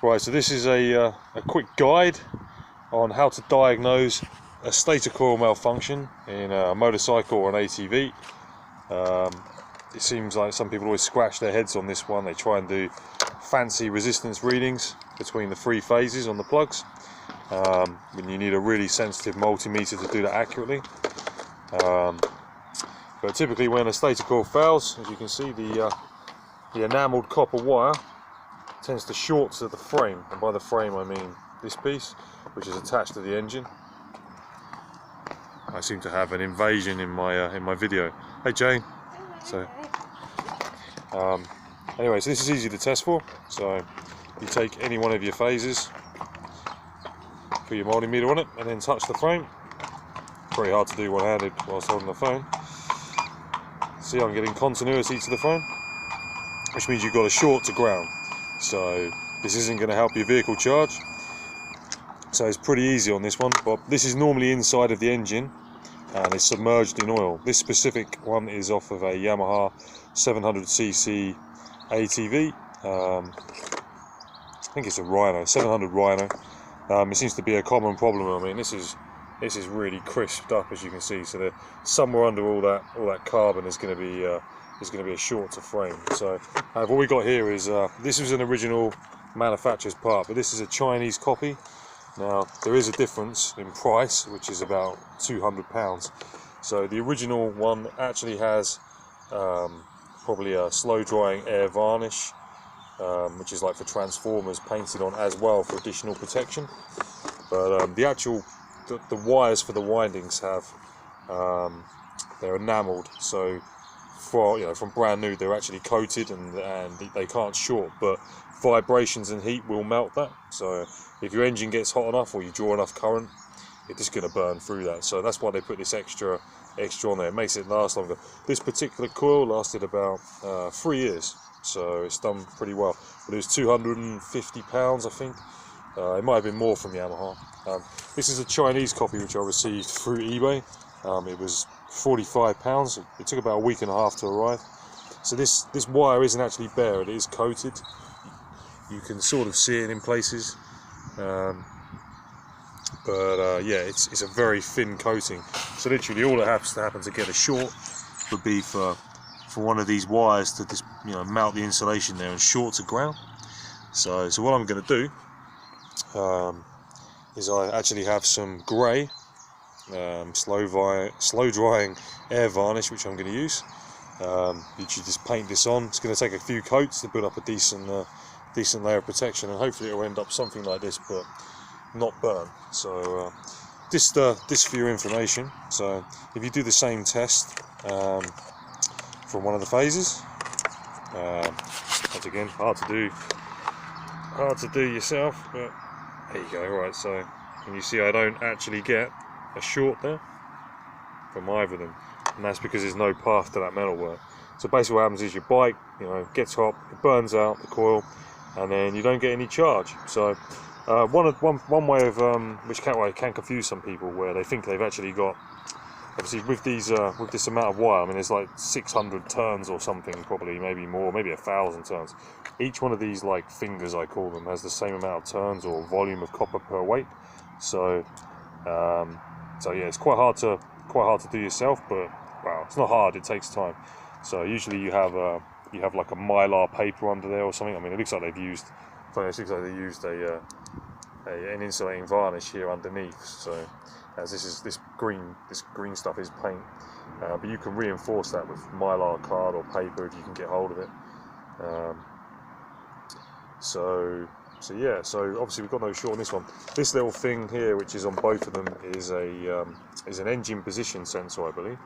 Right, so this is a quick guide on how to diagnose a stator coil malfunction in a motorcycle or an ATV. It seems like some people always scratch their heads on this one. They try and do fancy resistance readings between the three phases on the plugs, when you need a really sensitive multimeter to do that accurately. But typically when a stator coil fails, as you can see, the enamelled copper wire tends to short to the frame, and by the frame I mean this piece, which is attached to the engine. I seem to have an invasion in my video. Hey Jane. So anyway, so this is easy to test for. So you take any one of your phases, put your multimeter on it, and then touch the frame. Pretty hard to do one-handed whilst holding the phone. See, I'm getting continuity to the phone, which means you've got a short to ground. So this isn't going to help your vehicle charge. So it's pretty easy on this one, but this is normally inside of the engine and it's submerged in oil. This specific one is off of a Yamaha 700cc ATV. I think it's a Rhino, 700 Rhino. It seems to be a common problem. I mean, this is really crisped up, as you can see. So somewhere under all that carbon is going to be a short to frame. So what we got here is this was an original manufacturer's part, but this is a Chinese copy. Now there is a difference in price, which is about £200. So the original one actually has probably a slow drying air varnish, which is like for transformers, painted on as well for additional protection. But the wires for the windings have they're enamelled, so from brand new they're actually coated and they can't short, but vibrations and heat will melt that. So if your engine gets hot enough or you draw enough current, it's just going to burn through that. So that's why they put this extra on there. It makes it last longer. This particular coil lasted about 3 years, so it's done pretty well. But it was £250, I think. It might have been more from Yamaha. This is a Chinese copy which I received through eBay. It was £45. It took about a week and a half to arrive. So this wire isn't actually bare, it is coated. You can sort of see it in places, yeah, it's a very thin coating. So literally all that has to happen to get a short would be for one of these wires to just melt the insulation there and short to ground. So what I'm going to do is I actually have some grey slow drying air varnish, which I'm going to use. You should just paint this on. It's going to take a few coats to build up a decent layer of protection, and hopefully it will end up something like this, but not burn. So this for your information. So if you do the same test from one of the phases, once again, hard to do yourself, but there you go. Right, so and you see I don't actually get a short there from either of them, and that's because there's no path to that metalwork. So basically what happens is your bike gets hot, it burns out the coil, and then you don't get any charge. So one way of which can confuse some people, where they think they've actually got, obviously with this amount of wire, I mean there's like 600 turns or something, probably maybe more, maybe 1,000 turns. Each one of these, like fingers I call them, has the same amount of turns or volume of copper per weight. So yeah, it's quite hard to do yourself, but wow, it's not hard, it takes time. So usually you have like a mylar paper under there or something. I mean, it looks like they've used an insulating varnish here underneath. So as this green stuff is paint, but you can reinforce that with mylar card or paper if you can get hold of it. So yeah, so obviously we've got no short on this one. This little thing here, which is on both of them, is an engine position sensor, I believe.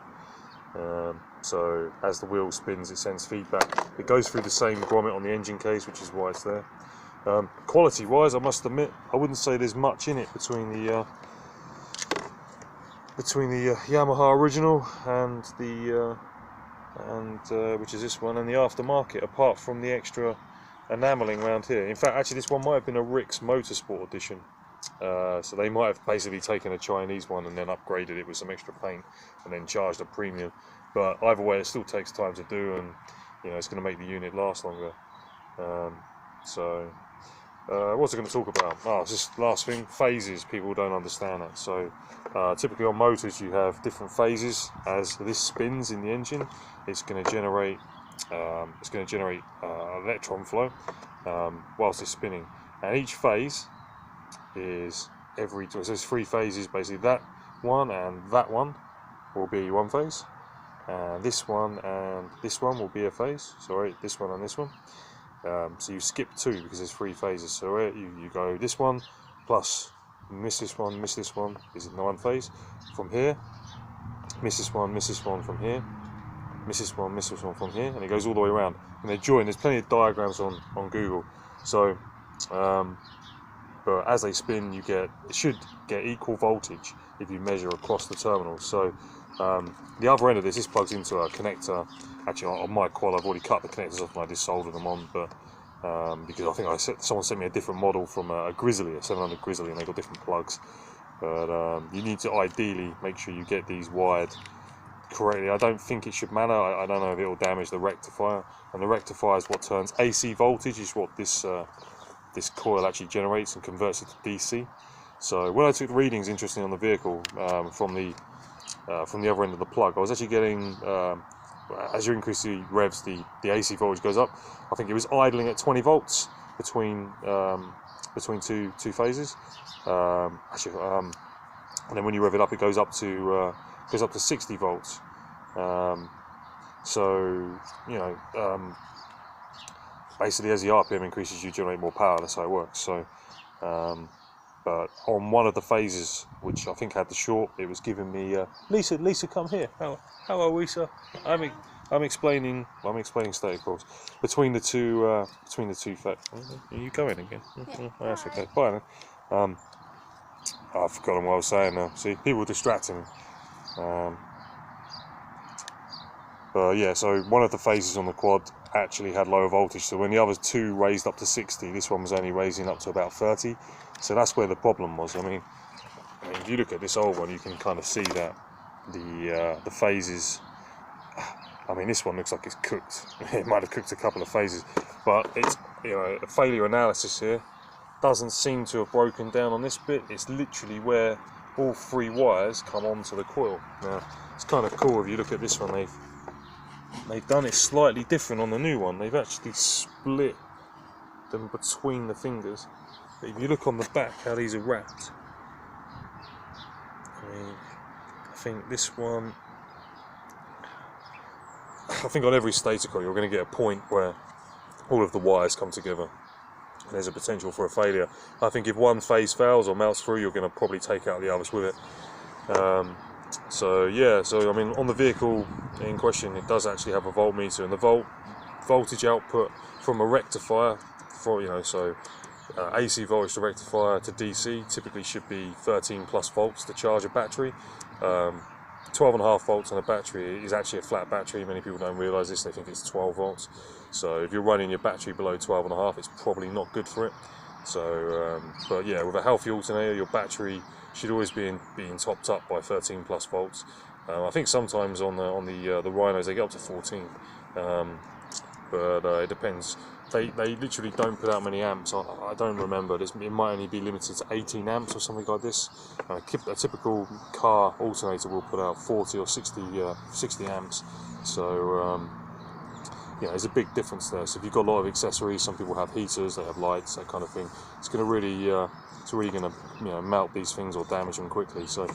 So as the wheel spins, it sends feedback. It goes through the same grommet on the engine case, which is why it's there. Quality wise, I must admit, I wouldn't say there's much in it between the Yamaha original and which is this one, and the aftermarket, apart from the extra enamelling around here. In fact, actually this one might have been a Rick's Motorsport edition. So they might have basically taken a Chinese one and then upgraded it with some extra paint and then charged a premium. But either way, it still takes time to do, and it's going to make the unit last longer. So what was I going to talk about? Oh, it's just last thing, phases. People don't understand that. So typically on motors you have different phases. As this spins in the engine, it's going to generate electron flow whilst it's spinning, and each phase is so there's 3 phases basically. That one and that one will be one phase, and this one will be a phase. Sorry, this one and this one. So you skip 2 because there's 3 phases. So you go this one plus miss this one is in the one phase. From here, miss this one from here, miss this one from here, and it goes all the way around. And they're joined. There's plenty of diagrams on Google. So, but as they spin, it should get equal voltage if you measure across the terminals. So the other end of this plugs into a connector. Actually, on my quad, I've already cut the connectors off and I just soldered them on, but because I think someone sent me a different model from a Grizzly, a 700 Grizzly, and they've got different plugs. But you need to ideally make sure you get these wired correctly. I don't think it should matter. I don't know if it will damage the rectifier, and the rectifier is what turns AC voltage, is what this coil actually generates and converts it to DC. So when I took the readings, interestingly, on the vehicle from the other end of the plug, I was actually getting, as you increase the revs, the AC voltage goes up. I think it was idling at 20 volts between two phases. And then when you rev it up, it goes up to 60 volts. So basically, as the RPM increases, you generate more power. That's how it works. So, but on one of the phases, which I think had the short, it was giving me Lisa, come here. Hello, Lisa. I'm explaining stator coils between the two phases. Are you going again? Yeah. Oh, that's okay. Bye then. I've forgotten what I was saying now. See, people distracting me. But yeah, so one of the phases on the quad actually had lower voltage, so when the other 2 raised up to 60, this one was only raising up to about 30. So that's where the problem was. I mean, if you look at this old one, you can kind of see that the phases. I mean, this one looks like it's cooked. It might have cooked a couple of phases, but it's a failure analysis here doesn't seem to have broken down on this bit. It's literally where all 3 wires come onto the coil. Now, it's kind of cool if you look at this one. They've done it slightly different on the new one. They've actually split them between the fingers. But if you look on the back, how these are wrapped, I think this one, I think on every stator coil you're going to get a point where all of the wires come together. There's a potential for a failure. I think if one phase fails or melts through, you're going to probably take out the others with it. So I mean, on the vehicle in question, it does actually have a voltmeter, and the voltage output from a rectifier, AC voltage to rectifier to DC typically should be 13 plus volts to charge a battery. 12.5 volts on a battery is actually a flat battery. Many people don't realise this, they think it's 12 volts. So if you're running your battery below 12.5, it's probably not good for it. So, but yeah, with a healthy alternator, your battery should always be being topped up by 13 plus volts. I think sometimes on the Rhinos they get up to 14, but it depends. They literally don't put out many amps. I don't remember. It might only be limited to 18 amps or something like this. A typical car alternator will put out 40 or 60 amps. So there's a big difference there. So if you've got a lot of accessories, some people have heaters, they have lights, that kind of thing. It's going to really going to melt these things or damage them quickly. So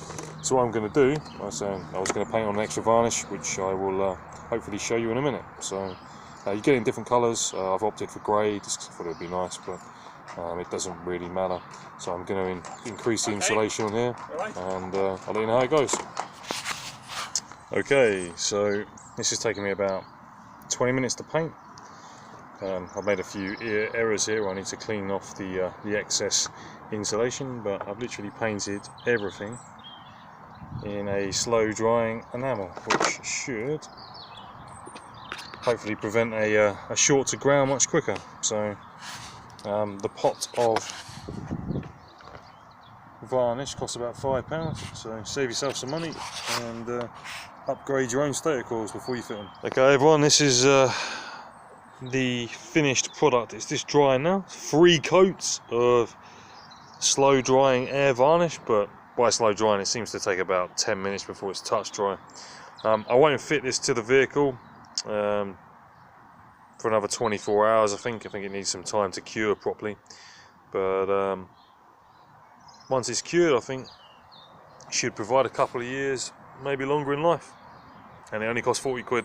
what I'm going to do, I was going to paint on an extra varnish, which I will hopefully show you in a minute. So. You get in different colours. I've opted for grey just because I thought it would be nice, but it doesn't really matter. So I'm going to increase the insulation on here, and I'll let you know how it goes. Okay, so this is taking me about 20 minutes to paint. I've made a few errors here. I need to clean off the excess insulation, but I've literally painted everything in a slow drying enamel, which should hopefully prevent a short to ground much quicker. So the pot of varnish costs about £5, so save yourself some money and upgrade your own stator coils before you fit them. Okay everyone, this is the finished product. It's just drying now. 3 coats of slow drying air varnish, but by slow drying it seems to take about 10 minutes before it's touch dry. I won't fit this to the vehicle for another 24 hours. I think it needs some time to cure properly, but once it's cured, I think it should provide a couple of years, maybe longer in life, and it only costs 40 quid.